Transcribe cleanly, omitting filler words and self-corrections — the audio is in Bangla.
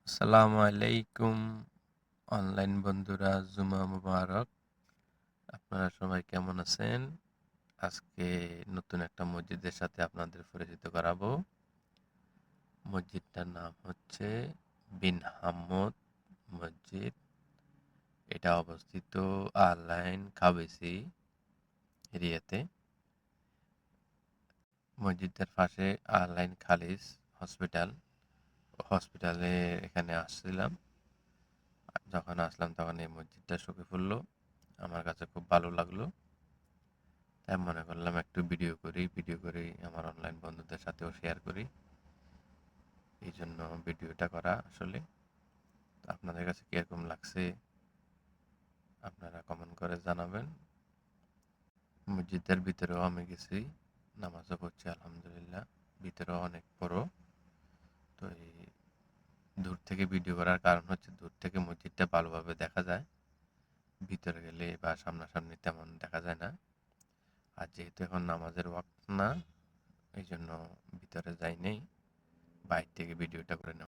আসসালামু আলাইকুম অনলাইন বন্ধুরা, জুমা মুবারক। আপনারা সবাই কেমন আছেন? আজকে নতুন একটা মসজিদের সাথে আপনাদের পরিচিত করাবো। মসজিদটার নাম হচ্ছে বিন হাম্মদ মসজিদ। এটা অবস্থিত আল-আইন কাবেসি এরিয়াতে। মসজিদের পাশে আল-আইন খালিস হসপিটালে এখানে আসছিলাম। যখন আসলাম তখন এই মসজিদটা চোখে পড়লো। আমার কাছে খুব ভালো লাগলো, তাই মনে করলাম একটু ভিডিও করি আমার অনলাইন বন্ধুদের সাথেও শেয়ার করি। এই জন্য ভিডিওটা করা। আসলে আপনাদের কাছে কিরকম লাগছে আপনারা কমেন্ট করে জানাবেন। মসজিদের ভিতরেও আমি গেছি, নামাজও পড়ছি আলহামদুলিল্লাহ। ভিতরেও অনেক বড়। তো এই দূর থেকে ভিডিও করার কারণ হচ্ছে দূর থেকে মসজিদটা ভালোভাবে দেখা যায়, ভিতরে গেলে বা সামনাসামনি তেমন দেখা যায় না। আর যেহেতু এখন নামাজের ওয়াক্ত না, এই জন্য ভিতরে যাই নেই, বাইরে থেকে ভিডিওটা করে নেওয়া।